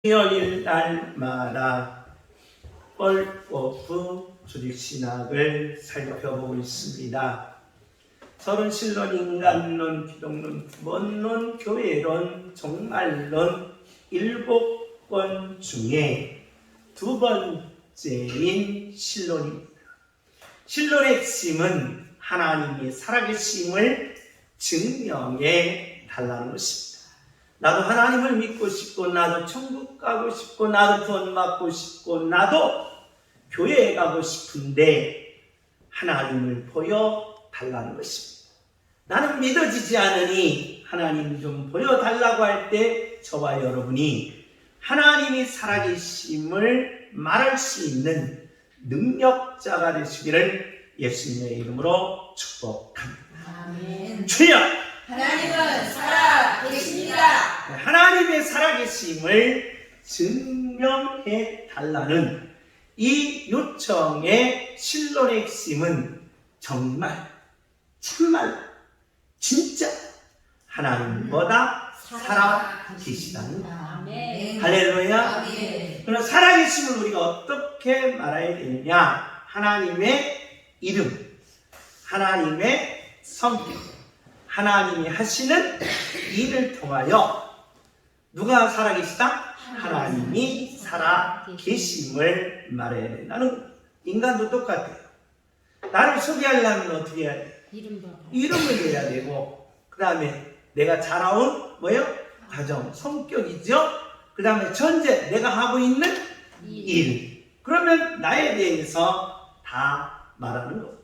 수요일 날마다 뻘오프 주직신학을 살펴보고 있습니다. 서른신론, 인간론, 기독론, 구원론, 교회론, 종말론 7권 중에 두 번째인 신론입니다. 신론의 핵심은 하나님이 살아계심을 증명해 달라는 것입니다. 나도 하나님을 믿고 싶고, 나도 천국 가고 싶고, 나도 구원받고 싶고, 나도 교회에 가고 싶은데 하나님을 보여달라는 것입니다. 나는 믿어지지 않으니 하나님 좀 보여달라고 할 때 저와 여러분이 하나님이 살아계심을 말할 수 있는 능력자가 되시기를 예수님의 이름으로 축복합니다. 아멘. 주여! 하나님은 살아계십니다. 하나님의 살아계심을 증명해 달라는 이 요청의 신론의 핵심은 정말 참말 진짜 하나님보다 살아계시다는 거예요. 아멘. 할렐루야. 아멘. 그럼 살아계심을 우리가 어떻게 말해야 되느냐? 하나님의 이름, 하나님의 성격, 하나님이 하시는 일을 통하여 누가 살아계시다? 하나님이 살아계심을 말해야 돼. 나는 인간도 똑같아요. 나를 소개하려면 어떻게 해야 돼? 이름을 내야 되고, 그 다음에 내가 자라온 뭐요? 가정, 성격이죠. 그 다음에 전제, 내가 하고 있는 일. 그러면 나에 대해서 다 말하는 겁니다.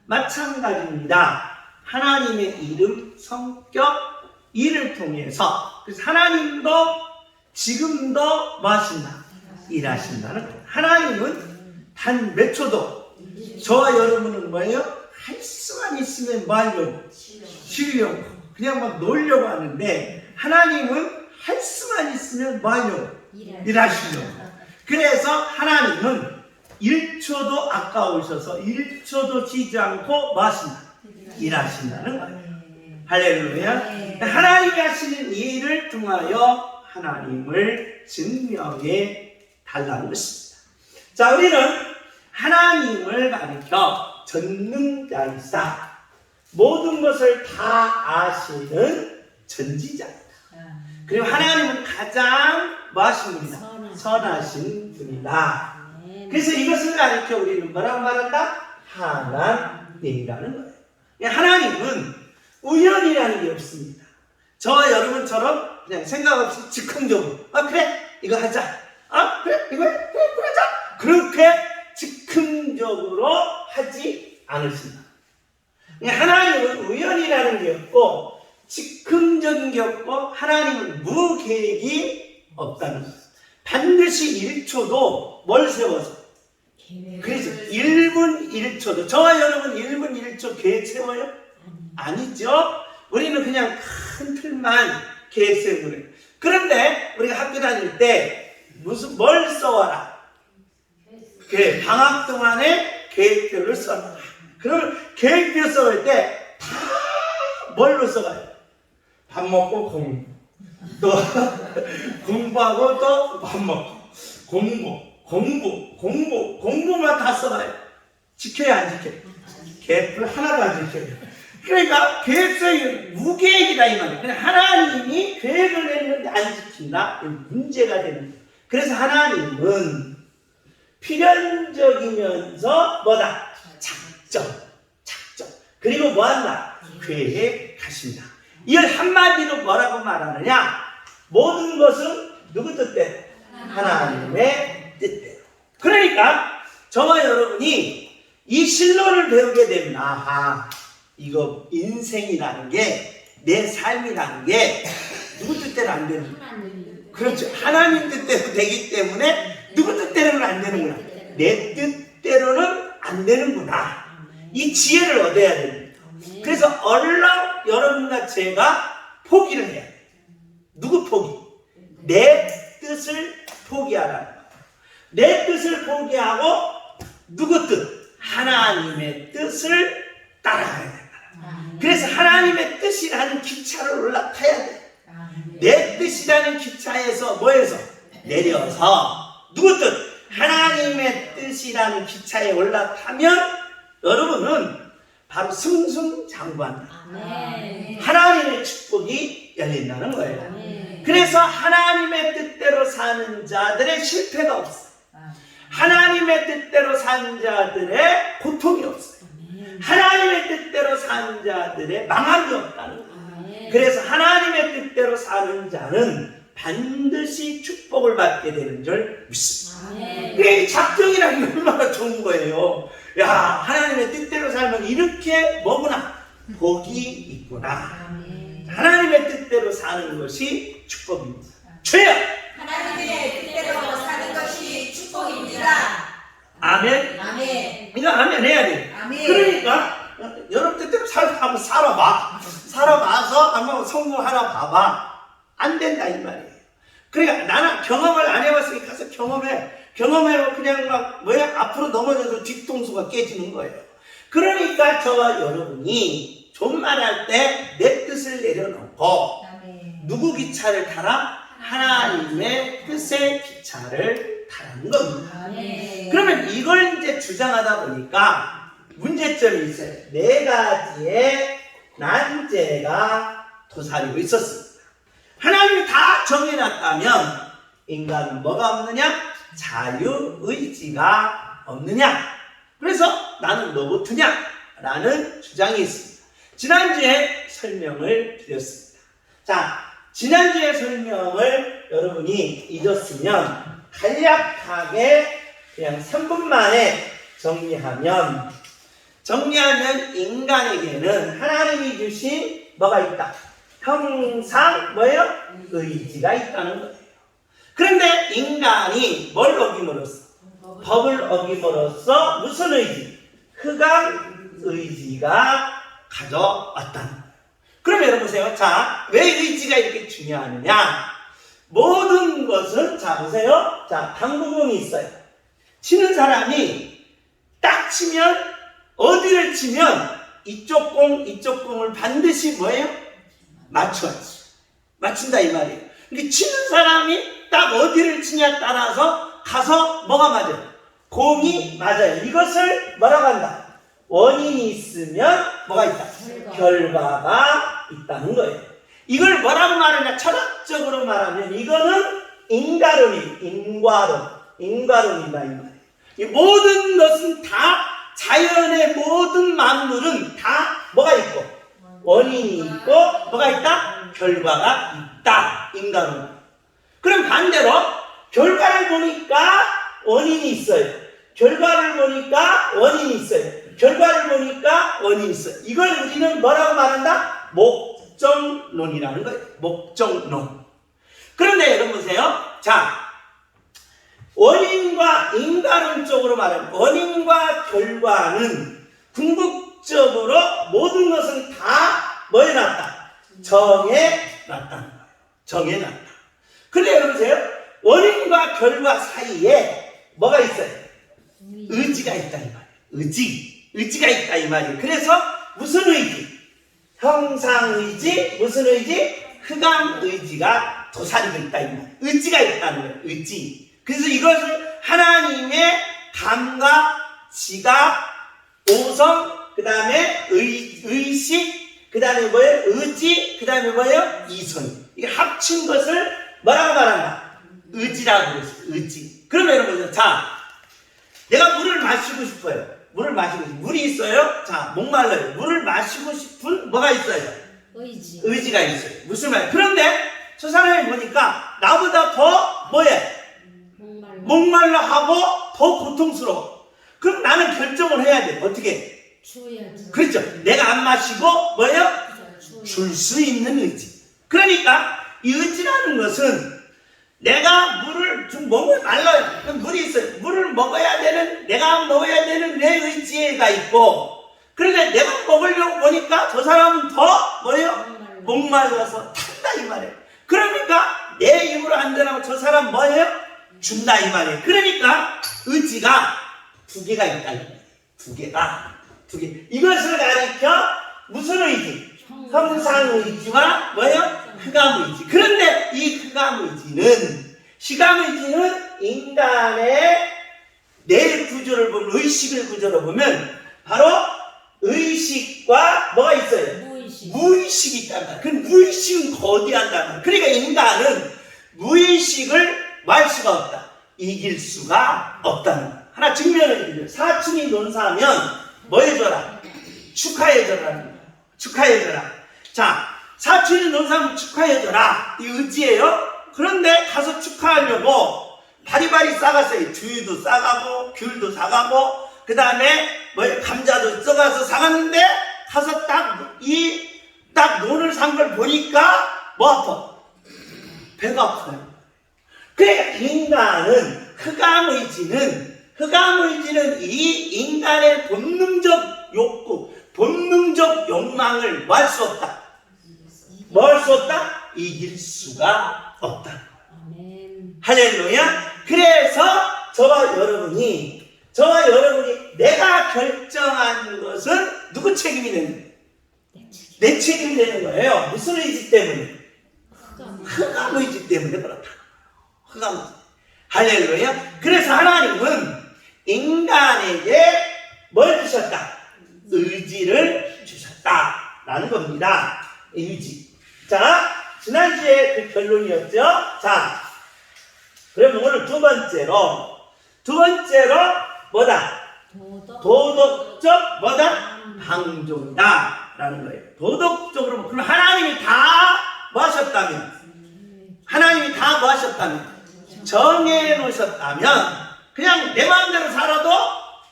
마찬가지입니다. 하나님의 이름, 성격, 일을 통해서, 그래서 하나님도 지금도 뭐 하신다? 일하신다는 거예요. 하나님은 단 몇 초도, 저와 여러분은 뭐예요? 할 수만 있으면 뭐 하려고? 쉬려고. 그냥 막 놀려고 하는데, 하나님은 할 수만 있으면 뭐 하려고? 일하시려고. 그래서 하나님은 1초도 아까우셔서 1초도 쉬지 않고 뭐 하신다? 일하신다는 거예요. 할렐루야. 하나님이 하시는 일을 통하여 하나님을 증명해 달라는 것입니다. 자, 우리는 하나님을 가리켜 전능자이사, 모든 것을 다 아시는 전지자입니다. 그리고 하나님은 가장 뭐 하신 분이다? 선하신 분이다. 그래서 이것을 가리켜 우리는 뭐라고 말한다? 하나님이라는 거예요. 하나님은 우연이라는 게 없습니다. 저와 여러분처럼 그냥 생각 없이 즉흥적으로 그래 이거 하자, 그래 이거 해, 그래 그러자, 그렇게 즉흥적으로 하지 않으신다. 하나님은 우연이라는 게 없고 즉흥적인 게 없고 하나님은 무계획이 없다는 거예요. 반드시 1초도 뭘 세워서, 그래서 1분 1초도, 저와 여러분 1분 1초 계획 세워요? 아니죠. 우리는 그냥 큰 틀만 계획 세우고 그래요. 그런데 우리가 학교 다닐 때 뭘 써와라? 방학 동안에 계획표를 써라. 그럼 계획표 써올 때 다 뭘로 써가요? 밥 먹고 공부, 또 공부하고 또 밥 먹고 공부만 다 써가요. 지켜야 안 지켜요? 계획을 하나도 안 지켜요. 그러니까 계획서에 무계획이다 이 말이에요. 그냥 하나님이 계획을 냈는데 안 지킨다? 문제가 되는 거예요. 그래서 하나님은 필연적이면서 뭐다? 작정. 그리고 뭐한다? 계획하신다. 이걸 한마디로 뭐라고 말하느냐? 모든 것은 누구 뜻대로? 하나님의 뜻대로. 그러니까 저와 여러분이 이 신론을 배우게 되면 이거 인생이라는 게, 내 삶이라는 게 누구 뜻대로 안 되는 거야. 그렇죠. 하나님 뜻대로 되기 때문에 누구 뜻대로는 안 되는구나. 내 뜻대로는 안 되는구나. 이 지혜를 얻어야 됩니다. 그래서 얼른 여러분과 제가 포기를 해야 돼요. 누구 포기? 내 뜻을 포기하라는 거예요. 내 뜻을 포기하고 누구 뜻? 하나님의 뜻을 따라가야 된다. 그래서 하나님의 뜻이라는 기차를 올라타야 돼. 내 뜻이라는 기차에서 뭐해서? 내려서 누구 뜻? 하나님의 뜻이라는 기차에 올라타면 여러분은 바로 승승장구한다. 아멘. 하나님의 축복이 열린다는 거예요. 아멘. 그래서 하나님의 뜻대로 사는 자들의 실패가 없어요. 하나님의 뜻대로 사는 자들의 고통이 없어요. 하나님의 뜻대로 사는 자들의 망함이 없다는 거예요. 그래서 하나님의 뜻대로 사는 자는 반드시 축복을 받게 되는 줄 믿습니다. 그게 작정이라는 게 얼마나 좋은 거예요. 야, 하나님의 뜻대로 살면 이렇게 뭐구나, 복이 있구나. 하나님의 뜻대로 사는 것이 축복입니다. 죄야. 하나님의 뜻대로 사는 것이 축복입니다. 아멘. 아멘. 이거 아멘 해야 돼. 아멘. 그러니까 여러분 뜻대로 한번 살아봐. 살아봐서 한번 성공 하나 봐봐. 안 된다 이 말이에요. 그러니까 나는 경험을 안 해봤으니까 가서 경험해고 그냥 막 뭐야 앞으로 넘어져도 뒤통수가 깨지는 거예요. 그러니까 저와 여러분이 존말할 때 내 뜻을 내려놓고 누구 기차를 타라? 하나님의 뜻의 기차를 타라는 겁니다. 그러면 이걸 이제 주장하다 보니까 문제점이 있어요. 4가지의 난제가 도사리고 있었습니다. 하나님이 다 정해놨다면 인간은 뭐가 없느냐? 자유의지가 없느냐? 그래서 나는 로봇이냐? 라는 주장이 있습니다. 지난주에 설명을 드렸습니다. 자, 지난주에 설명을 여러분이 잊었으면 간략하게 그냥 3분 만에 정리하면 인간에게는 하나님이 주신 뭐가 있다? 형상 뭐예요? 의지가 있다는 거예요. 그런데 인간이 뭘 어김으로써? 법을 어김으로써 무슨 의지? 흑암 의지가 가져왔다는 거예요. 그럼 여러분 보세요. 자, 왜 의지가 이렇게 중요하느냐? 모든 것은 자 보세요. 자, 당구공이 있어요. 치는 사람이 딱 치면 어디를 치면 이쪽 공을 반드시 뭐예요? 맞춰야지. 맞춘다 이 말이에요. 그러니까 치는 사람이 딱 어디를 치냐에 따라서 가서 뭐가 맞아요? 공이 맞아요. 이것을 뭐라고 한다? 원인이 있으면 뭐가 있다? 결과가 있다는 거예요. 이걸 뭐라고 말하냐? 철학적으로 말하면 이거는 인과론이다 이 말이에요. 이 모든 것은 다 자연의 모든 만물은 다 뭐가 있고 원인이 있고 뭐가 있다? 결과가 있다. 인간은. 그럼 반대로 결과를 보니까 원인이 있어요. 결과를 보니까 원인이 있어요. 결과를 보니까 원인이 있어요. 이걸 우리는 뭐라고 말한다? 목적론이라는 거예요. 목적론. 그런데 여러분 보세요. 자, 원인과 인간론 쪽으로 말하면 원인과 결과는 궁극적으로 모든 것은 다 뭐 해놨다? 정해놨다는 거예요. 정해놨다. 근데 여러분 보세요. 원인과 결과 사이에 뭐가 있어요? 의지가 있다 이 말이에요. 의지가 있다 이 말이에요. 그래서 무슨 의지? 형상의지, 무슨 의지? 흑암의지가 도사리고 있다 이 말이에요. 의지가 있다는 거예요. 의지. 그래서 이것을 하나님의 감각, 지각, 오성, 그 다음에 의식, 그 다음에 뭐예요? 의지, 그 다음에 뭐예요? 이성. 이게 합친 것을 뭐라고 말한다? 의지라고 그랬어요. 의지. 그러면 여러분, 자, 내가 물을 마시고 싶어요. 물이 있어요? 자, 목말라요. 물을 마시고 싶은 뭐가 있어요? 의지가 있어요. 무슨 말? 그런데 저 사람이 보니까 나보다 더 뭐해? 목말라 하고 더 고통스러워. 그럼 나는 결정을 해야 돼. 어떻게? 그렇죠. 내가 안 마시고 뭐예요? 줄 수 있는 의지. 그러니까 이 의지라는 것은 내가 물을 좀 먹으면 말라요. 그럼 물이 있어요. 물을 먹어야 되는, 내가 먹어야 되는 내 의지가 있고, 그런데 내가 먹으려고 보니까 저 사람은 더 뭐예요? 목말라서 탄다 이 말이에요. 그러니까 내 입으로 안 되라고 저 사람 뭐예요? 준다 이 말이에요. 그러니까 의지가 2개가 있다 이 말이에요. 2개가. 이것을 가리켜 무슨 의지? 형상의지와 뭐예요? 흑암의지. 그런데 이 흑암의지는 시감의지는 인간의 내 구조를 보면, 의식을 구조로 보면 바로 의식과 뭐가 있어요? 무의식이 있단 말이야. 그 무의식은 거대한단 말이야. 그러니까 인간은 무의식을 말 수가 없다. 이길 수가 없다는 거야. 하나 증명을 해줘요. 사춘이 논사하면 뭐 해줘라? 축하해줘라. 축하해줘라. 자, 사춘이 논사하면 축하해줘라. 이 의지예요. 그런데 가서 축하하려고 바리바리 싸갔어요. 두유도 싸가고 귤도 싸가고 그 다음에 뭐 감자도 써가서 사갔는데 가서 딱 논을 산 걸 보니까 뭐 아파? 배가 아파요. 그러니까 인간은 흑암의지는 이 인간의 본능적 욕구, 본능적 욕망을 뭐 할 수 없다. 뭐 할 수 없다? 이길 수가 없다. 할렐루야. 그래서 저와 여러분이 내가 결정한 것은 누구 책임이 되는 거예요? 내 책임이 되는 거예요. 무슨 의지 때문에? 흑암의지 때문에 그렇다. 흑암의지. 할렐루야. 그래서 하나님은 인간에게 뭘 주셨다? 의지를 주셨다라는 겁니다. 의지. 자, 지난주에 그 결론이었죠. 자, 그러면 오늘 두 번째로 뭐다? 도덕적 뭐다? 방종이다 라는 거예요. 도덕적으로. 그럼 하나님이 다 뭐 하셨다면? 정해 놓으셨다면 그냥 내 마음대로 살아도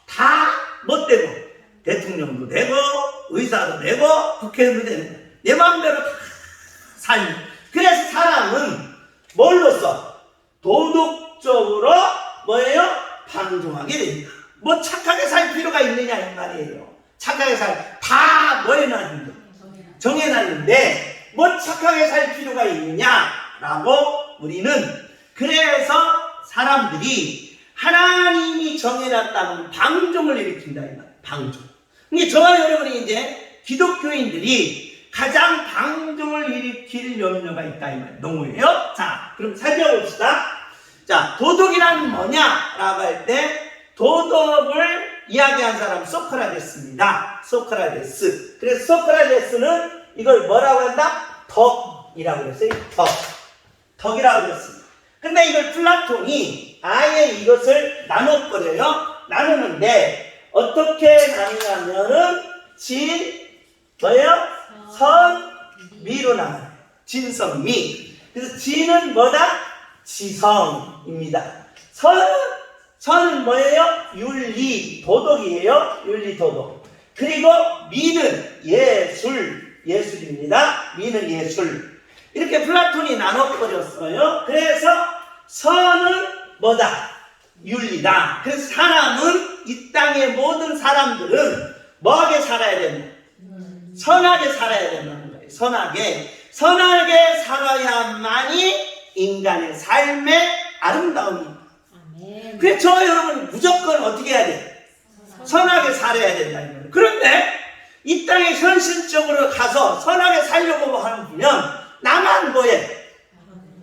다 뭐 되고 대통령도 되고 의사도 되고 국회의원도 되는 거예요. 내 마음대로 다 살면. 그래서 사람은 뭘로써? 도덕적으로 뭐예요? 방종하게 됩니다. 뭐 착하게 살 필요가 있느냐 이 말이에요. 착하게 다 뭐 해놨는데? 정해놨는데 뭐 착하게 살 필요가 있느냐라고 우리는 그래서 사람들이 하나님이 정해놨다는 방종을 일으킨다 이 말이에요. 방종. 이게 저와 여러분이 이제 기독교인들이 가장 방종을 일으킬 염려가 있다 이 말이에요. 농구예요. 자, 그럼 살펴봅시다. 자, 도덕이란 뭐냐라고 할 때 도덕을 이야기한 사람 소크라테스입니다. 소크라테스. 그래서 소크라테스는 이걸 뭐라고 한다? 덕이라고 그랬어요. 덕이라고 그랬습니다. 근데 이걸 플라톤이 아예 이것을 나눠버려요. 나누는데 어떻게 나누냐면은 선, 미로 나눠요. 진성미. 그래서 진은 뭐다? 지성입니다. 선은 뭐예요? 윤리, 도덕이에요. 윤리, 도덕. 그리고 미는 예술입니다. 미는 예술. 이렇게 플라톤이 나눠버렸어요. 그래서 선은 뭐다? 윤리다. 그래서 사람은, 이 땅의 모든 사람들은 뭐하게 살아야 된다? 선하게 살아야 된다는 거예요. 선하게 살아야만이 인간의 삶의 아름다움입니다. 그래서 저 여러분 무조건 어떻게 해야 돼? 선하게 살아야 된다는 거예요. 그런데 이 땅에 현실적으로 가서 선하게 살려고 하면 나만 뭐해?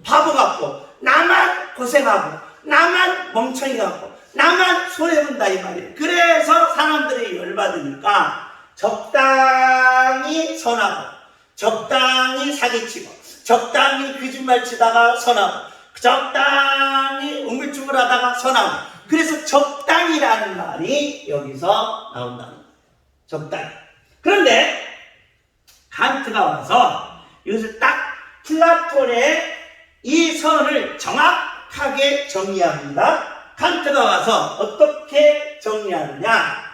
바보 같고, 나만 고생하고, 나만 멍청이 같고, 나만 손해본다 이 말이에요. 그래서 사람들이 열받으니까 적당히 선하고, 적당히 사기치고, 적당히 거짓말 치다가 선하고, 적당히 우물쭈물하다가 선하고. 그래서 적당이라는 말이 여기서 나온다는 거예요. 적당히. 그런데 칸트가 와서 이것을 딱 플라톤의 이 선을 정확하게 정의합니다. 칸트가 와서 어떻게 정의하느냐?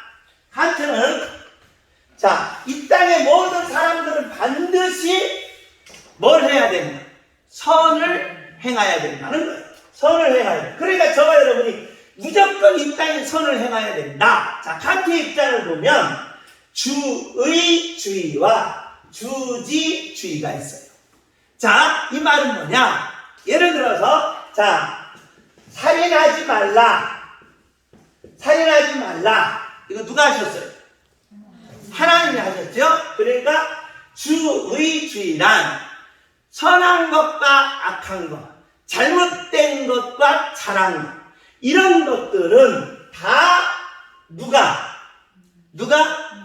칸트는 이 땅의 모든 사람들은 반드시 뭘 해야 되냐? 선을 행해야 된다는 거예요. 선을 행해야 돼. 그러니까 저와 여러분이 무조건 이 땅에 선을 행해야 된다. 자, 칸트의 입장을 보면 주의주의와 주지주의가 있어요. 자, 이 말은 뭐냐? 예를 들어서 살인하지 말라. 이거 누가 하셨어요? 하나님이 하셨죠? 그러니까 주의주의란 선한 것과 악한 것, 잘못된 것과 잘한 것, 이런 것들은 다 누가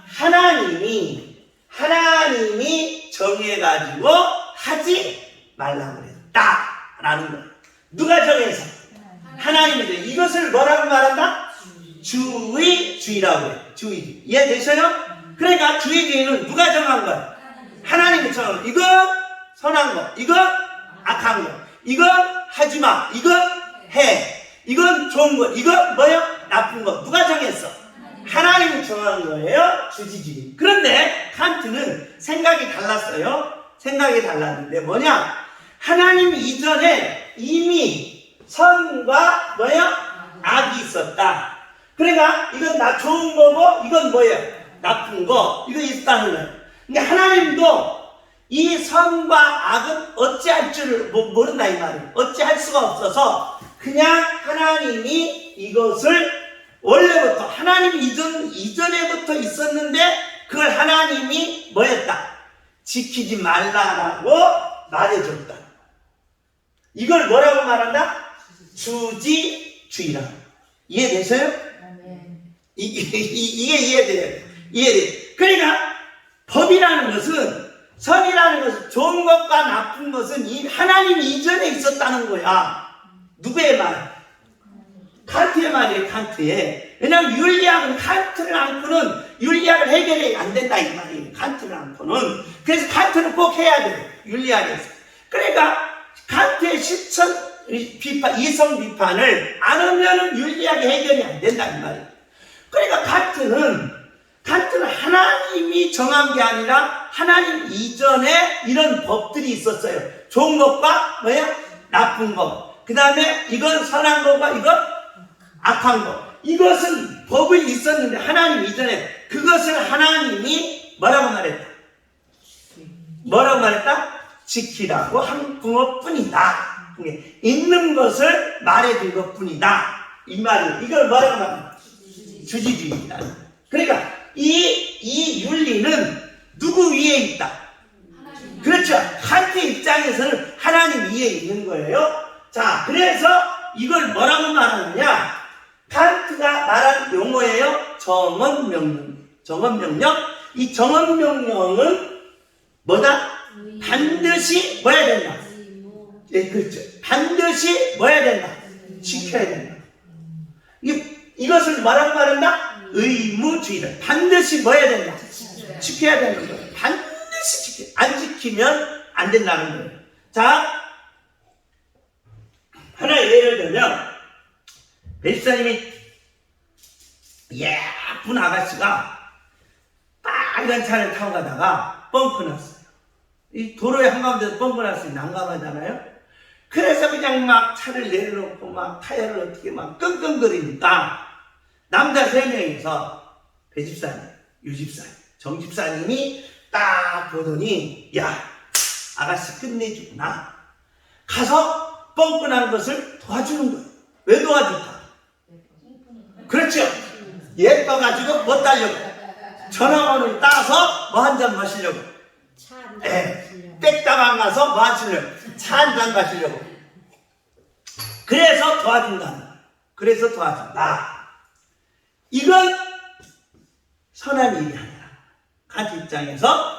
하나님이 정해가지고 하지 말라고 그랬다라는 거예요. 누가 정해서? 하나님이 정해. 이것을 뭐라고 말한다? 주의라고 해요. 주의. 이해되셔요? 그러니까 주의는 누가 정한 거야? 하나님이 정한 거. 이거 선한 거, 이거 악한 거, 이거 하지마, 이거 해, 이건 좋은 거, 이거 뭐야? 나쁜 거. 누가 정했어? 하나님이 정한 거예요. 주지주의. 그런데 칸트는 생각이 달랐어요. 생각이 달랐는데 뭐냐? 하나님 이전에 이미 선과 뭐야? 악이 있었다. 그러니까 이건 나 좋은 거고 이건 뭐예요? 나쁜 거. 이거 있다는 거예요. 근데 하나님도 이 선과 악은 어찌할 줄을 모른다 이 말이에요. 어찌할 수가 없어서 그냥 하나님이 이것을 원래부터 하나님 이전에부터 있었는데 그걸 하나님이 뭐였다? 지키지 말라라고 말해줬다. 이걸 뭐라고 말한다? 주지주의라고. 이해되세요? 이게 이해돼요. 이해돼. 그러니까 법이라는 것은, 선이라는 것은, 좋은 것과 나쁜 것은 이 하나님 이전에 있었다는 거야. 누구의 말? 칸트의 말이에요. 칸트의. 왜냐하면 윤리학은 칸트를 않고는 윤리학을 해결이 안 된다 이 말이에요. 칸트를 않고는. 그래서 칸트는 꼭 해야 돼요. 윤리학에서. 그러니까 칸트의 실천 비판, 이성 비판을 안 하면은 윤리학이 해결이 안 된다 이 말이에요. 그러니까 칸트는 하나님이 정한 게 아니라 하나님 이전에 이런 법들이 있었어요. 좋은 것과 뭐야? 나쁜 것. 그 다음에 이건 선한 것과 이건 악한 것. 이것은 법이 있었는데 하나님 이전에 그것을 하나님이 뭐라고 말했다? 뭐라고 말했다? 지키라고 한 것뿐이다. 있는 것을 말해준 것뿐이다. 이 말이에요. 이걸 뭐라고 말합니까? 주지주의다. 그러니까 이 윤리는 누구 위에 있다? 그렇죠. 칸트 입장에서는 하나님 위에 있는 거예요. 자, 그래서 이걸 뭐라고 말하느냐? 칸트가 말한 용어예요. 정언명령. 정언명령. 이 정언명령은 뭐다? 반드시 뭐 해야 된다? 예, 그렇죠. 반드시 뭐 해야 된다? 지켜야 된다. 이것을 뭐라고 말한다? 의무주의다. 반드시 뭐 해야 된다? 지켜야 되는 거예요. 반드시 지켜. 안 지키면 안 된다는 거예요. 자, 하나 예를 들면 배집사님이 예쁜 아가씨가 빨간 차를 타고 가다가 뻥크 났어요. 이 도로의 한가운데서 뻥크 났으니 난감하잖아요. 그래서 그냥 막 차를 내려놓고 막 타이어를 어떻게 막 끙끙거리니까 남자 3명이서 배집사님, 유집사님, 정집사님이 딱 보더니 야, 아가씨 끝내주구나. 가서 뻥크 난 것을 도와주는 거예요. 왜 도와줄까? 그렇죠. 예뻐가지고 뭐 따려고? 전화번호를 따서 뭐 한 잔 마시려고. 백다방 가서 뭐 하시려고? 차 한 잔 마시려고. 그래서 도와준다. 그래서 도와준다. 이건 선한 일이 아니라 칸트 입장에서.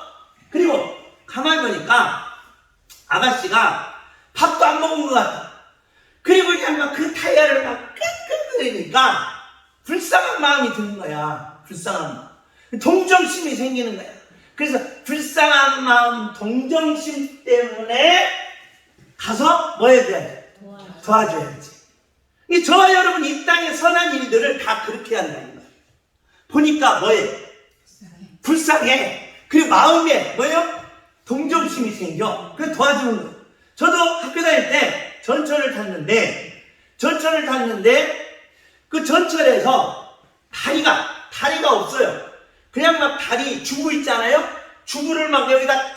그리고 가만히 보니까 아가씨가 밥도 안 먹은 것 같다. 그리고 그냥 막 그 타이어를 막 끙끙거리니까 불쌍한 마음이 드는 거야. 불쌍한 마음. 동정심이 생기는 거야. 그래서 불쌍한 마음, 동정심 때문에 가서 뭐 해야 돼? 도와줘야지. 저와 여러분 이 땅의 선한 일들을 다 그렇게 한다는 거야. 보니까 뭐예요? 불쌍해. 그 마음에 뭐예요? 동정심이 생겨. 그래서 도와주는 거예요. 저도 학교 다닐 때 전철을 탔는데 그 전철에서 다리가 없어요. 그냥 막 다리 주부 있잖아요. 주부를 막 여기다 탁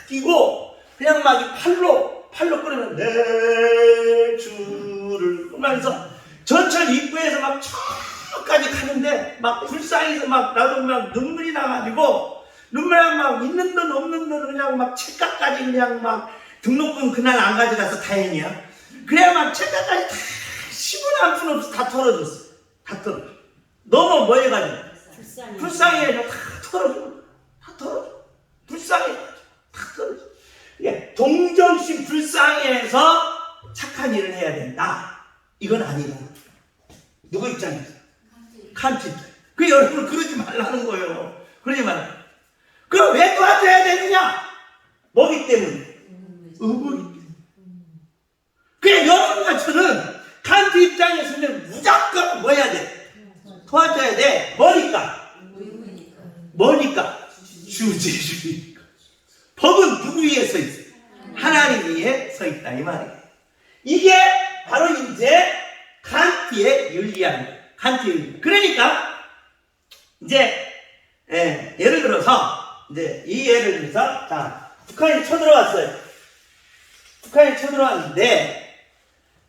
끼고 그냥 막 이 팔로 끌으면 내 주를 끌면서 전철 입구에서 막 저까지 가는데 막 불쌍해서 막 나도 막 눈물이 나가지고 눈물이 막 있는 돈 없는 돈 그냥 막 책가까지 그냥 막 등록금 그날 안 가져가서 다행이야. 그래야만 책까지 다 10분 한 푼 없이 다 털어줬어요. 다 털어줘. 너무 뭐 해가지고 불쌍해가지고 다 털어줘. 다 털어줘. 불쌍해가지고 다 털어줘. 예, 동정심 불쌍해서 착한 일을 해야 된다. 이건 아니고 누구 입장에서? 칸트 입장. 그 여러분 그러지 말라는 거예요. 그러지 말라. 그럼 왜 도와줘야 되느냐? 뭐기 때문에. 의무기 때문에. 그냥 여러분과 저는 칸트 입장에서는 무조건 뭐 해야 돼? 도와줘야 돼. 뭐니까? 주제주의니까. 법은 누구 위에 서 있어요? 하나님 위에 서 있다 이 말이에요. 이게 바로 이제 칸트의 윤리학이에요. 칸트의 윤리. 그러니까 이제 예를 들어서 이제 이 예를 들어서 자 북한이 쳐들어왔어요. 북한이 쳐들어왔는데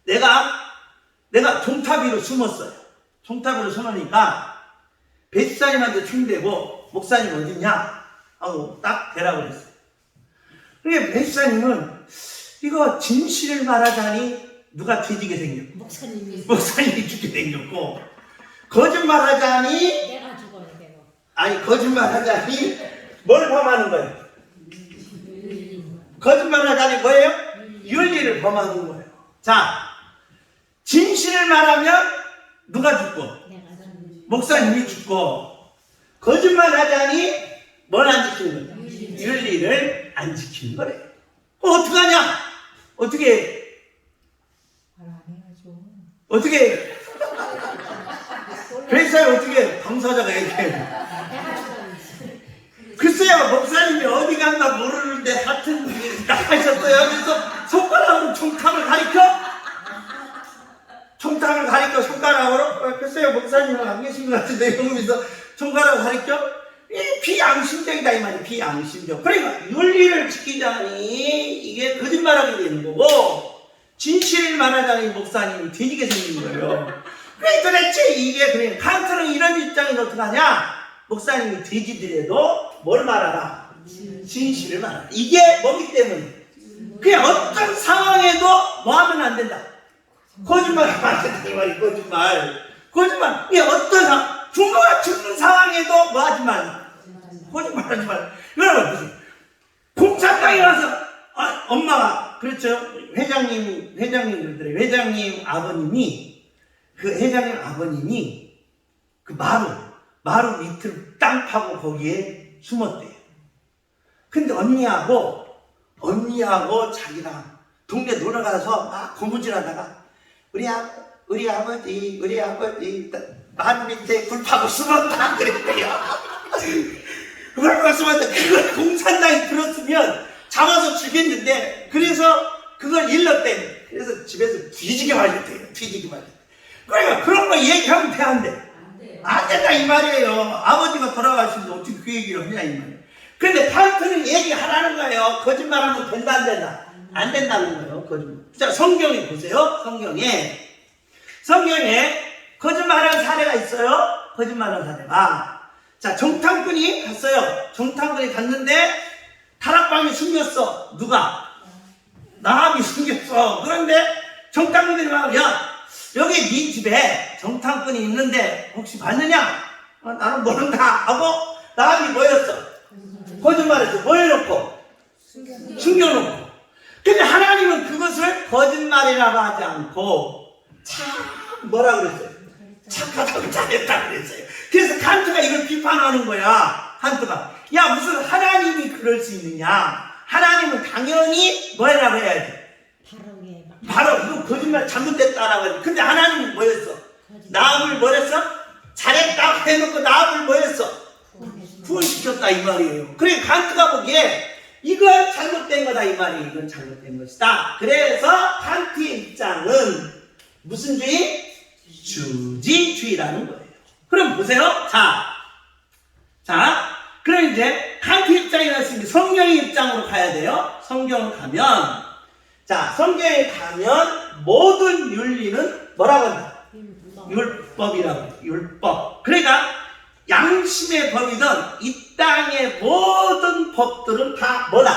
내가 종탑 위로 숨었어요. 종탑 위로 숨으니까 배집사님한테 충대고 목사님 어딨냐 하고 딱 대라고 그랬어요. 그게 배집사님은 이거 진실을 말하자니 누가 뒤지게 생겼고 목사님이 죽게 생겼고 거짓말하자니 내가 죽어야 돼요. 아니 거짓말하자니 뭘 범하는 거예요? 거짓말하자니 뭐예요? 윤리를 범하는 거예요. 자, 진실을 말하면 누가 죽고 목사님이 죽고 거짓말하자니 뭘 안 지키는 거예요? 윤리를 안 지키는 거래요. 어떡하냐? 어떻게 회사에 어떻게 당사자가 얘기해? 글쎄요, 목사님이 어디 간다 모르는데 하여튼 나가셨어요. 그래서 손가락으로 총탑을 가리켜 손가락으로 글쎄요, 목사님은 안 계신 것 같은데 이러면서 손가락을 가리켜 비양심적이다 이 말이에요. 비양심적. 그러니까 윤리를 지키자니 이게 거짓말하게 되는 거고 진실을 말하자니 목사님이 뒤지게 생긴 거예요. 그래 도대체 이게 그래 칸트는 이런 입장에서 어떻게 하냐? 목사님이 뒤지더라도 뭘 말하라? 진실을 말하라. 이게 뭐기 때문에 그냥 어떤 상황에도 뭐 하면 안 된다. 거짓말하면 안 된다 이 말이에요. 거짓말. 이게 어떤 상황 부모가 죽는 상황에도 뭐 하지 말라. 거짓말하지 말라. 여러분 무슨 공산당에 와서 엄마가 그렇죠. 회장님 그러더래요. 회장님 아버님이 그 마루 밑을 땅 파고 거기에 숨었대요. 근데 언니하고 자기랑 동네 놀러가서 막 고무줄하다가 우리 아버지 마루 밑에 굴 파고 숨었다 그랬대요. 그걸 숨었는데 그걸 공산당이 들었으면 잡아서 죽였는데 그래서 그걸 일렀대. 그래서 집에서 뒤지게 말렸대요. 그러니까 그런 거 얘기하면 돼, 안 돼? 안 된다 이 말이에요. 아버지가 돌아가시는데 어떻게 그 얘기를 하냐 이 말이에요. 근데 칸트는 얘기하라는 거예요. 거짓말하면 된다 안 된다? 안 된다는 거예요. 거짓말. 자, 성경에 보세요. 성경에 거짓말하는 사례가 있어요. 거짓말하는 사례가. 자, 정탐꾼이 갔어요. 정탐꾼이 갔는데 다락방에 숨겼어. 누가? 나함이 숨겼어. 그런데 정탐꾼들이 막 야, 여기 네 집에 정탐꾼이 있는데 혹시 봤느냐? 나는 모른다 하고 나함이 뭐였어? 거짓말했어. 뭐 해놓고? 숨겨놓고. 근데 하나님은 그것을 거짓말이라고 하지 않고 참 뭐라 그랬어요? 착하다고 잘했다 그랬어요. 그래서 칸트가 이걸 비판하는 거야. 칸트가 야 무슨 하나님이 그럴 수 있느냐? 하나님은 당연히 뭐라고 해야지? 바로 이거 거짓말 잘못됐다라고 하지. 근데 하나님은 뭐였어? 나합을 뭐랬어? 잘했다 해놓고 나합을 뭐였어? 구원시켰다 이 말이에요. 그래 칸트가 보기에 이건 잘못된 거다 이 말이에요. 이건 잘못된 것이다. 그래서 칸트의 입장은 무슨 주의? 주지주의라는 거예요. 그럼 보세요. 자, 그럼 이제 칸트 입장이 났으니 성경의 입장으로 가야 돼요. 성경을 가면, 자, 성경에 가면 모든 윤리는 뭐라고 한다? 율법이라고 해요. 율법. 그러니까 양심의 법이든 이 땅의 모든 법들은 다 뭐다?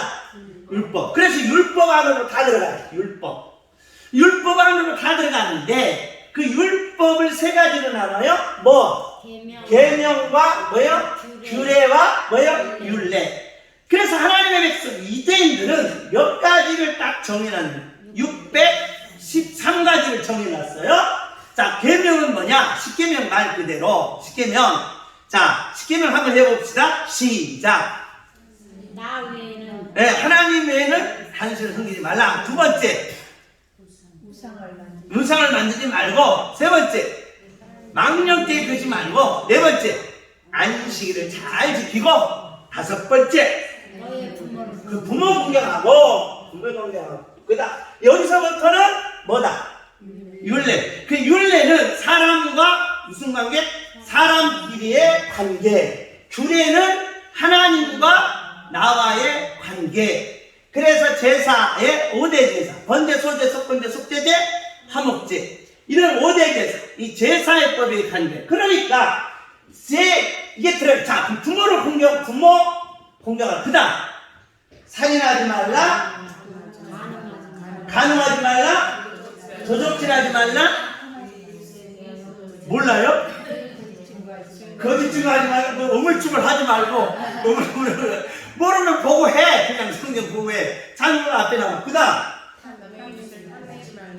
율법. 그래서 율법 안으로 다 들어가요. 율법. 율법 안으로 다 들어가는데 그 율법을 세 가지로 나눠요. 뭐? 계명과 뭐요? 규례와 뭐요? 율례. 그래서 하나님의 백성 유대인들은 몇 가지를 딱 정해놨는 613가지를 정해놨어요. 자, 계명은 뭐냐? 십계명 말 그대로 십계명. 자, 십계명 한번 해봅시다. 시작. 나 외에는 네, 하나님 외에는 단신을 섬기지 말라. 두 번째, 우상을 만들지 말고. 세 번째, 망령되이 끄지 말고. 네 번째, 안식일을 잘 지키고. 다섯 번째, 너의 부모를 그 부모 공경하고. 그다 여기서부터는 뭐다? 율례. 그 율례는 사람과 무슨 관계? 사람끼리의 관계. 규례는 하나님과 나와의 관계. 그래서 제사의 5대 제사, 번제, 소제, 속번제, 속제제, 화목제, 이런 5대 제사, 이 제사의 법의 관계. 그러니까 이게 들어요. 자, 부모를 부모 공경하라. 그다음 살인하지 말라, 간음하지 말라, 도적질하지 말라. 몰라요? 거짓 증거하지 말고, 우물쭈물 하지 말고, 모르면 보고 해. 그냥 성경 보고 해. 장면 앞에 나와. 그 다음,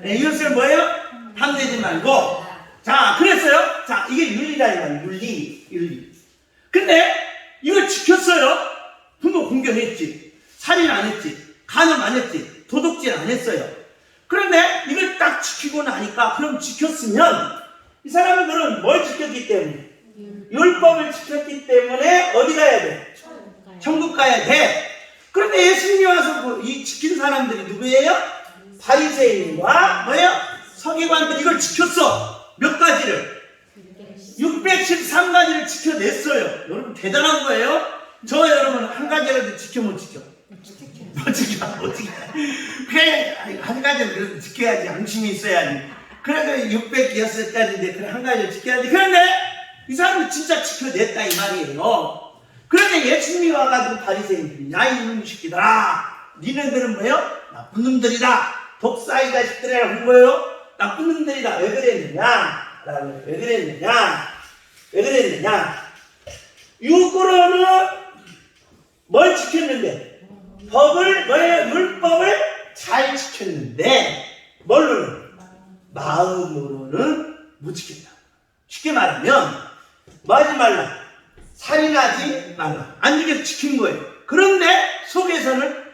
이것을 뭐예요? 탐내지 말고. 자, 그랬어요. 자, 이게 윤리다, 이거야. 윤리. 근데, 이걸 지켰어요. 부모 공경했지. 살인 안 했지. 간음 안 했지. 도둑질 안 했어요. 그런데, 이걸 딱 지키고 나니까, 그럼 지켰으면, 이 사람들은 뭘 지켰기 때문에? 율법을 지켰기 때문에 어디 가야 돼? 천국 가야 돼. 그런데 예수님이 와서 이 지킨 사람들이 누구예요? 바리새인과 뭐예요? 서기관들이 이걸 지켰어. 몇 가지를? 613가지를 지켜냈어요. 여러분 대단한 거예요. 저 여러분 한 가지라도 지켜 못 지켜? 못 지켜. 어떻게? 그래 한 가지는 그래도 지켜야지. 양심이 있어야지. 그래도 606가지인데 그래 한 가지를 지켜야지. 그런데 이 사람은 진짜 지켜냈다 이 말이에요. 그런데 예수님이 와가지고 바리새인들이 야 이놈 새끼들아, 니네들은 뭐예요? 나쁜 놈들이다. 독사이 자식들이라고 한 거예요. 나쁜 놈들이다. 왜 그랬느냐? 왜 그랬느냐? 육으로는 뭘 지켰는데? 법을 뭐예요? 율법을 잘 지켰는데 뭘로는? 마음으로는 못 지켰다. 쉽게 말하면 뭐 하지 말라? 살인하지 말라. 안 죽여서 지킨 거예요. 그런데 속에서는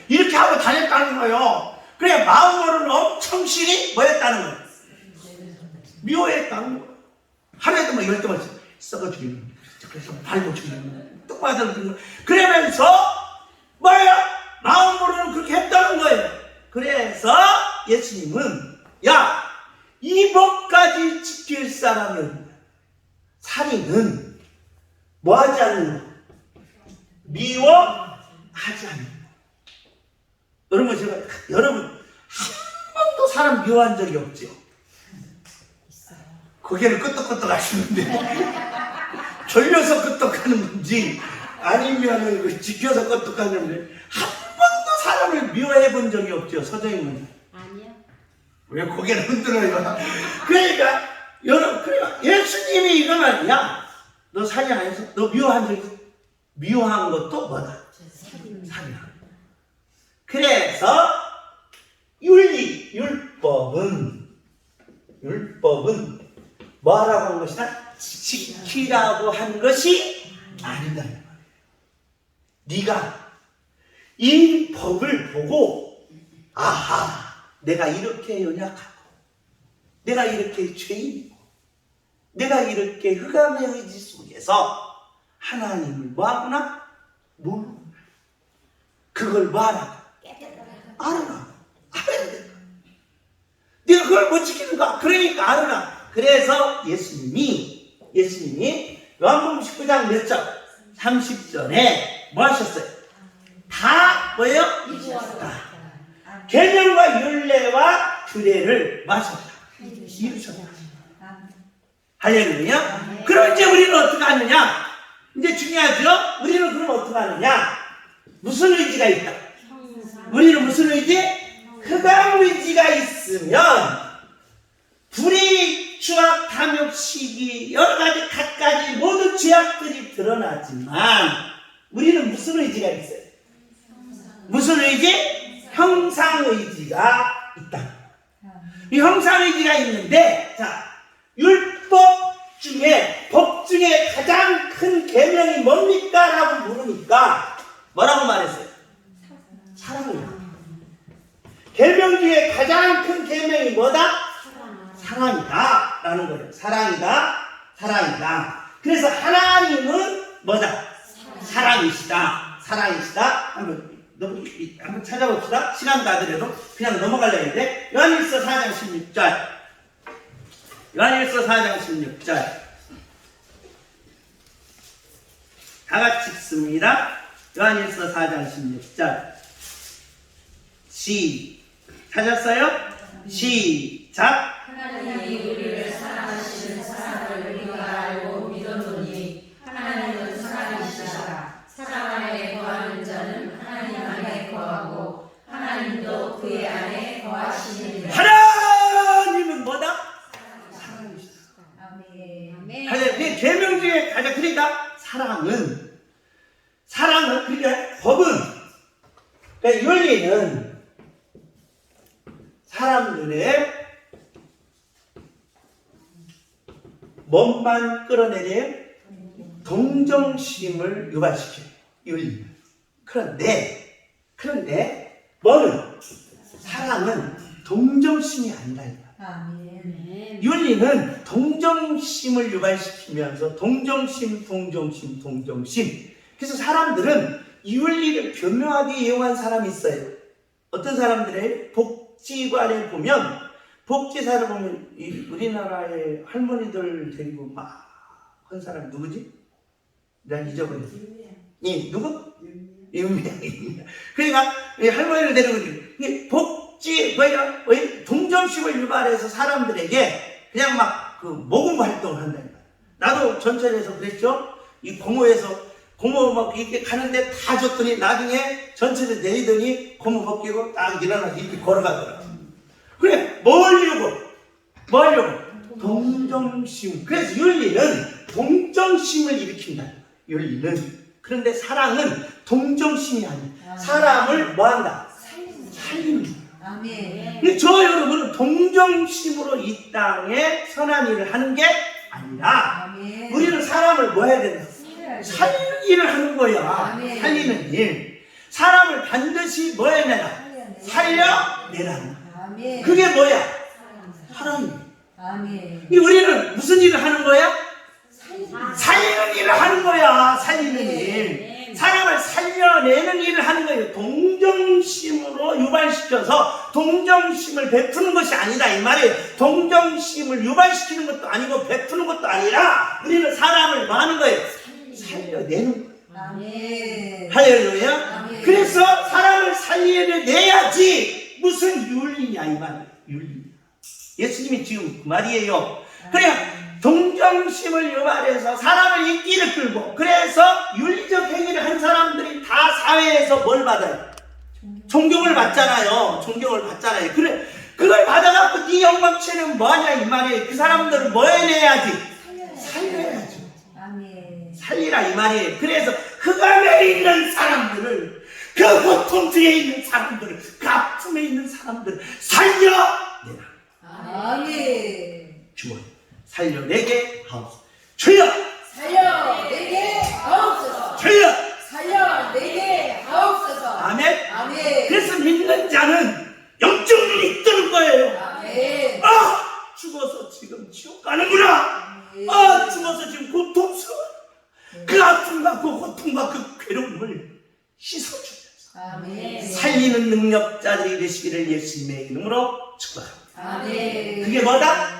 이렇게 하고 다녔다는 거예요. 그래 마음으로는 엄청 신이 뭐였다는 거예요? 미워했다는 거예요. 하루에도 뭐 10번씩 썩어 죽이는 거예요. 그래서 발도 죽이는 거예요. 똑바로 죽이는 거예요. 그러면서 뭐예요? 마음으로는 그렇게 했다는 거예요. 그래서 예수님은 야 이 법까지 지킬 사람은 살인은 뭐 하지 않는 거? 미워하지 않는 거. 여러분 한 번도 사람 미워한 적이 없죠? 고개를 끄덕끄덕 하시는데 졸려서 끄덕하는 건지 아니면 지켜서 끄덕하는 건지 한 번도 사람을 미워해 본 적이 없죠? 서정희는 아니요. 왜 고개를 흔들어요? 그러니까 여러분, 그러니까 예수님이 이거는 야, 너 살인 안 했어? 너 미워한 적 있어? 미워한 것도 뭐다? 살인한 거. 그래서 율법은 뭐하라고 한 것이다? 지키라고 한 것이 아니다. 네가 이 법을 보고 아하, 내가 이렇게 연약하고 내가 이렇게 죄인이고 내가 이렇게 흑암의 의지 속에서 하나님을 뭐하구나? 모르구나. 그걸 뭐하라고? 알아라. 알아야 돼. 네가 그걸 못 지키는가? 그러니까 알아라. 그래서 예수님이 요한복음 19장 몇 절? 30절에 뭐 하셨어요? 다 뭐예요? 이루셨다. 계명과 율례와 규례를 마셨다. 이루셨다. 할렐루야. 그럼 이제 우리는 어떻게 하느냐? 이제 중요하죠? 우리는 그럼 어떻게 하느냐? 무슨 의지가 있다? 우리는 무슨 의지? 흑암 의지가 있으면 불의, 추악, 탐욕, 시기 여러 가지 갖가지 모든 죄악들이 드러나지만 우리는 무슨 의지가 있어요? 무슨 의지? 형상의지가 있다. 이 형상의지가 있는데, 자, 율법 중에, 법 중에 가장 큰 계명이 뭡니까? 라고 물으니까 뭐라고 말했어요? 사랑이다. 계명 중에 가장 큰 계명이 뭐다? 사랑이다. 라는 거예요. 사랑이다. 사랑이다. 그래서 하나님은 뭐다? 사랑이시다. 사랑이시다. 한번 찾아봅시다. 시간 가더라도 그냥 넘어가려고 했는데 요한일서 4장 16절 요한일서 4장 16절 다같이 읽습니다. 요한일서 4장 16절 찾았어요? 시작. 하나님이 우리를 사랑하시는 사랑을 우리가 알고 믿었노니 하나님은 사랑이시라. 사랑 안에 거하는 자는 하나님 안에 거하고 하나님도 그의 안에 거하시느니라. 하나님은 뭐다? 사랑이시다. 아멘. 그 계명 중에 가장 그러니까 사랑은 그러니까 법은 그러니까 윤리는 사람들의 몸만 끌어내려 동정심을 유발시켜요. 윤리는. 그런데 뭐는? 사랑은 동정심이 아니다. 아멘. 윤리는 동정심을 유발시키면서 동정심. 그래서 사람들은 이 윤리를 교묘하게 이용한 사람이 있어요. 어떤 사람들의 복지관에 보면 복지사를 보면 우리나라의 할머니들 데리고 막 한 사람 누구지? 난 잊어버렸어. 누구? 유미야. 그러니까 할머니를 데리고 복지 동정심을 유발해서 사람들에게 그냥 막 그 모금 활동을 한다니까. 나도 전철에서 그랬죠. 이 고모 막 이렇게 가는데 다 줬더니 나중에 전철에 내리더니 고모 벗기고 딱 일어나서 이렇게 걸어가더라. 그래, 뭘 하려고? 동정심. 그래서 윤리는 동정심을 일으킨다. 윤리는. 그런데 사랑은 동정심이 아니야. 사람을 뭐한다? 살리는 거야. 아멘. 저 여러분은 동정심으로 이 땅에 선한 일을 하는 게 아니라 아멘. 우리는 사람을 뭐 해야 되나? 살리는 일을 하는 거야. 아멘. 살리는 일. 사람을 반드시 뭐 해내라? 살려내라. 아멘. 그게 뭐야? 사랑이야. 아멘. 우리는 무슨 일을 하는 거야? 살리는 일을 하는 거야. 살리는 일. 사람을 살려내는 일을 하는 거예요. 동정심으로 유발시켜서 동정심을 베푸는 것이 아니다 이 말이에요. 동정심을 유발시키는 것도 아니고 베푸는 것도 아니라 우리는 사람을 뭐 하는 거예요? 살려내는 거예요. 아멘. 할렐루야. 아멘. 그래서 사람을 살려내야지 무슨 윤리냐 이 말이에요. 윤리. 예수님이 지금 그 말이에요. 그래야 동정심을 유발해서 사람을 인기를 끌고 그래서 윤리적 행위를 한 사람들이 다 사회에서 뭘 받아요? 존경을 받잖아요. 그래, 그걸 받아갖고 네 영광체는 뭐하냐 이 말이에요. 그 사람들을 뭐 해내야지? 살려야지. 아멘. 살리라 이 말이에요. 그래서 흑암에 있는 사람들을, 그 고통 뒤에 있는 사람들을, 그 아픔에 있는 사람들을 살려내라. 아멘. 주여 살려내게 하옵소서. 주여 살려내게 하옵소서. 주여. 살려내게 하옵소서. 아멘. 아멘. 그래서 믿는 자는 영적 눈이 뜨는 거예요. 아멘. 죽어서 지금 지옥 가는구나. 죽어서 지금 고통스러워. 그 아픔과 그 고통과 그 괴로움을 씻어주면서 아멘. 살리는 능력자들이 되시기를 예수님의 이름으로 축복합니다. 아멘. 그게 뭐다?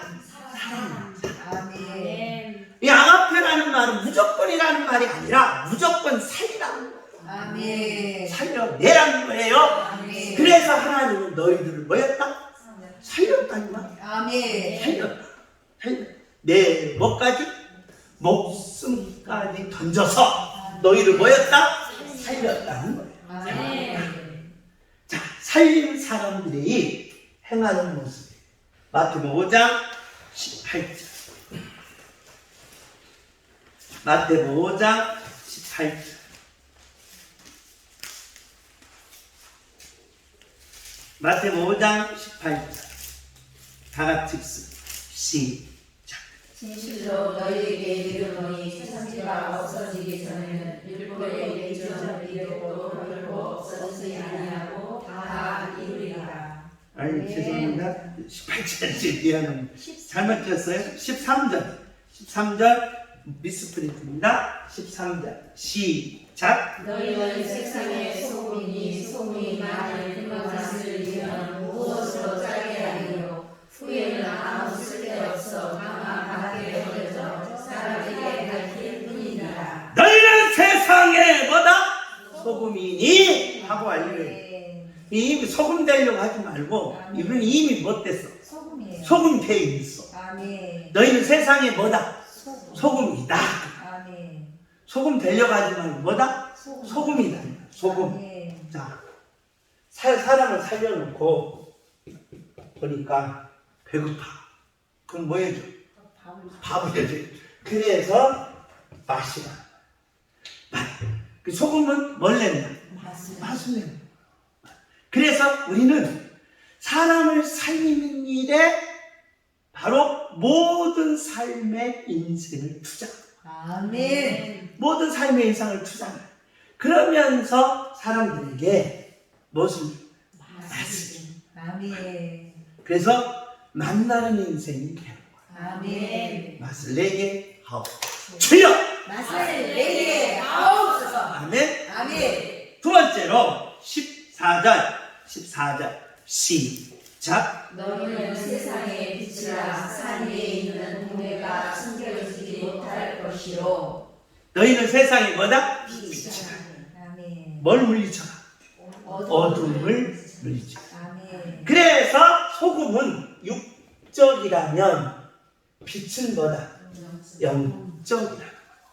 아멘. 이 아가페라는 말은 무조건이라는 말이 아니라 무조건 살리라는 거예요. 아멘. 살려내라는 거예요. 아멘. 그래서 하나님은 너희들을 뭐였다? 살렸다니까. 아멘. 살렸다. 내 뭐까지? 목숨까지 던져서 너희를 뭐였다? 살렸다는 거예요. 아멘. 자, 살림 사람들이 행하는 모습이에요. 마태복음 5장 18절. 마태복음 5장 18절. 마태복음 5장 18절. 다 같이 읽습니다. 시작. 진실로 너희에게 이르노니 세상지가 없어지기 전에는 율법의 예전을 이루고 결코 없어지지 아니하고 다 이루리라. 아니 죄송합니다. 18절째 미안합니다. 잘못 지었어요. 13절. 13절 미스프린트입니다. 13절 시작. 너희는 세상의 소금이니 소금이 많이 그 맛을 잃으면 무엇으로 짜게 하리요. 후에는 아무 쓸데없어 다만 밖에 버려져 사람에게 밝힐 뿐이니라. 너희는 세상에 뭐다? 소금이니 하고 알려요. 이 소금 되려고 하지 말고 이분은 이미 뭐 됐어? 소금이에요. 소금 돼 있어. 아멘. 너희는 세상에 뭐다? 소금이다. 아멘. 소금 되려고 하지 말고 뭐다? 소금이다. 소금. 아멘. 자, 사람을 살려놓고 보니까 배고파. 그럼 뭐 해줘? 밥을 해줘. 그래서 맛이다. 맛. 그 소금은 뭘 낸다? 맛을 낸다. 그래서 우리는 사람을 살리는 일에 바로 모든 삶의 인생을 투자한다. 아멘. 모든 삶의 인생을 투자한다. 그러면서 사람들에게 무엇을? 맛을. 아멘. 그래서 만나는 인생이 되는 거야. 아멘. 맛을 내게 하옵소서. 주여! 맛을 내게 하옵소서. 아멘. 아멘. 두 번째로 14절 시작. 너희는 세상의 빛이라 산 위에 있는 동네가 숨겨지지 못할 것이요. 너희는 세상에 뭐다? 빛이라. 아멘. 뭘 물리쳐라? 어둠을 물리쳐라. 아멘. 그래서 소금은 육적이라면 빛은 뭐다? 영적이다.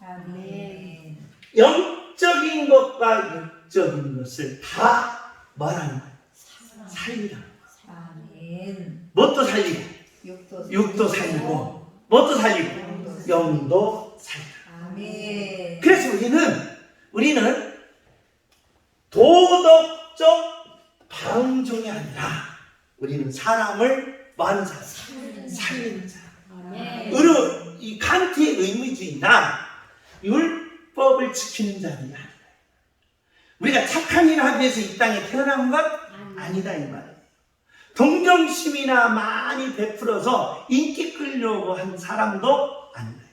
아멘. 영적인 것과 육적인 것을 다 말하는 거예요. 살리라. 아멘. 뭣도 살리고, 육도 육도 살리고, 뭣도 살리고, 영도 살리라. 아멘. 그래서 우리는 도덕적 방종이 아니라 우리는 사람을 많은 사람, 살리는 사람. 이 칸트의 의무주의나 율법을 지키는 자들이 아니라 우리가 착한 일을 하기 위해서 이 땅에 태어난 것 아니다 이 말이에요. 동정심이나 많이 베풀어서 인기 끌려고 한 사람도 아니다.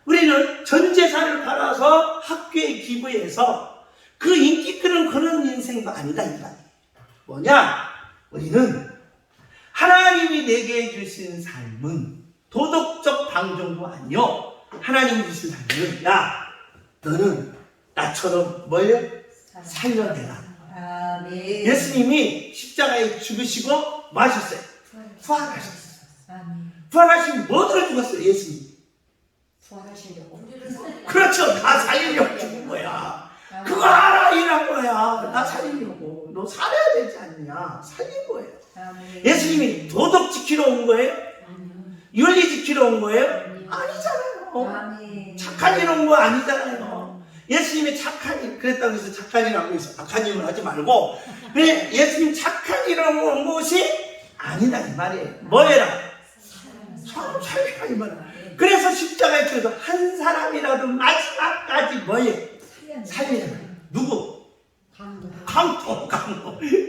우리는 전 재산을 팔아서 학교에 기부해서 그 인기 끄는 그런 인생도 아니다 이 말이에요. 뭐냐? 우리는 하나님이 내게 해주신 삶은 도덕적 방종도 아니요. 하나님이 주신 삶은 야 너는 나처럼 뭐예요? 살려내라. 아멘. 예수님이 십자가에 죽으시고 뭐 하셨어요? 부활하셨어요. 아멘. 부활하시면 뭐들어 죽었어요? 예수님. 부활하시려고. 그렇죠. 나 살리려고 죽은 거야. 그거 알아 일한 거야. 나 살리려고. 너 살아야 되지 않느냐. 살린 거예요. 아멘. 예수님이 도덕 지키러 온 거예요? 윤리 지키러 온 거예요? 아니잖아요. 아멘. 착한 일 온 거 아니잖아요. 예수님이 착한 일, 그랬다고 해서 착한 일 하고 있어. 악한 일을 하지 말고. 왜 예수님 착한 일을 온 것이 아니다, 이 말이에요. 뭐 해라? 사람 살리라, 이 말이에요. 그래서 십자가에 죽어서 한 사람이라도 마지막까지 뭐예요? 살리라. 누구? 강도.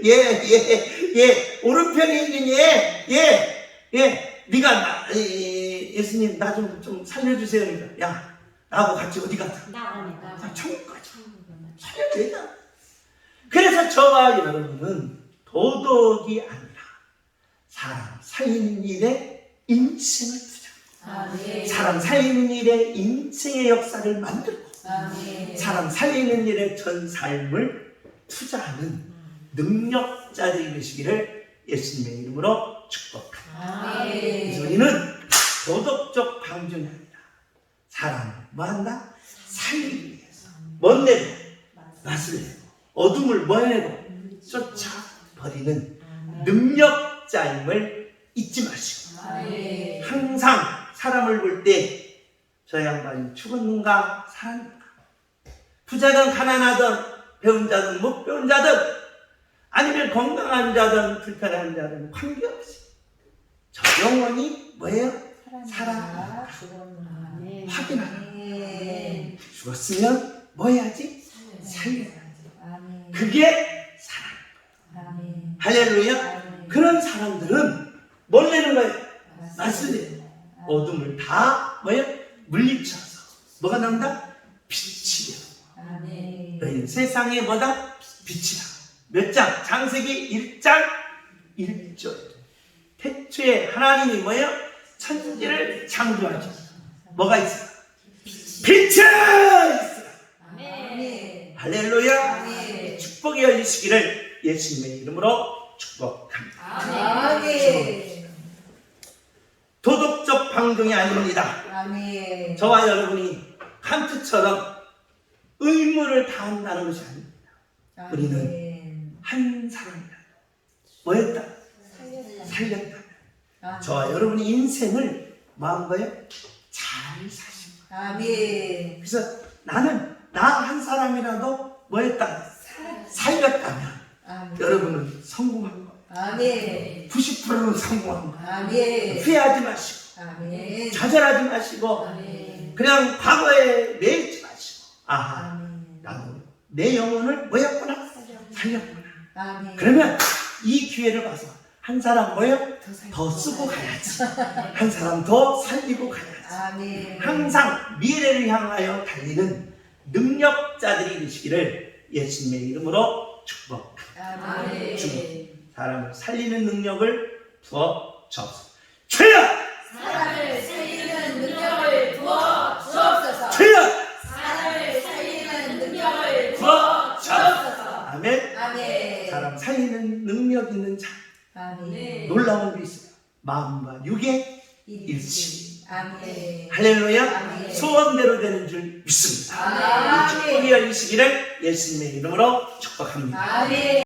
예. 오른편에 있는 예. 네가 예수님 나 좀 살려주세요. 야, 나하고 같이 어디 가자? 나 천국 가자. 살려줘야. 그래서 저와 여러분은 도덕이 아니라 사람 살리는 일에 인생을 투자. 아멘. 사람 살리는 일에 인생의 역사를 만들고 아멘. 사람 살리는 일에 전 삶을 투자하는 능력자들이 되시기를 예수님의 이름으로 축복합니다. 그래서 우리는 도덕적 방종이 아니라 사람을 뭐 한다? 살리기 위해서 뭔 내고? 맛을 내고 어둠을 뭐해내고 쫓아버리는 능력자임을 잊지 마시고 아멘. 항상 사람을 볼 때 저 양반이 죽었는가 살았는가, 부자든 가난하든 배운 자든 못 배운 자든 아니면 건강한 자든 불편한 자든 관계없이 저 영혼이 뭐예요? 살아 죽었나. 네. 확인하는. 아멘. 죽었으면 뭐 해야지? 살려야지. 아멘. 그게 사랑. 아멘. 할렐루야. 아멘. 그런 사람들은 뭘 내는 거예요? 말씀이에요. 맞습니다. 어둠을 다 뭐예요? 물리쳐서 뭐가 나온다? 빛이 되어. 아멘. 너희는 세상에 뭐다? 빛이다. 몇 장? 창세기 1장 1절. 태초에 하나님이 뭐예요? 천지를 창조하죠. 뭐가 있어? 빛이 있어. 아멘. 할렐루야. 아멘. 축복이 열리시기를 예수님의 이름으로 축복합니다. 아멘. 도덕적 방종이 아닙니다. 아멘. 저와 여러분이 칸트처럼 의무를 다한다는 것이 아닙니다. 우리는 한 사람이다. 뭐였다? 살렸다. 저와 여러분의 인생을 뭐 한 거예요? 잘 사신 거예요. 아멘. 그래서 나는 나 한 사람이라도 뭐였다? 살렸다면 아멘. 여러분은 성공한 거예요. 아멘. 90%는 성공한 거예요. 아멘. 후회하지 마시고 아멘. 좌절하지 마시고 아멘. 그냥 과거에 매이지 마시고 아하, 아멘. 나도 내 영혼을 뭐였구나? 살렸구나. 아멘. 그러면 이 기회를 봐서 한 사람 뭐요? 더 쓰고 가야지. 한 사람 더 살리고 가야지. 아멘. 항상 미래를 향하여 달리는 능력자들이 되시기를 예수님의 이름으로 축복합니다. 아멘. 주님, 사람을 살리는 능력을 부어 주옵소서. 주여! 사람을 살리는 능력을 부어 주옵소서. 주여! 사람을 살리는 능력을 부어 부어 주옵소서. 아멘. 아멘. 사람 살리는 능력 있는 자, 아멘. 놀라운 게 있어요. 마음과 육의 일치. 아멘. 할렐루야. 아멘. 소원대로 되는 줄 믿습니다. 아멘. 축복이 열리시기를 예수님의 이름으로 축복합니다. 아멘.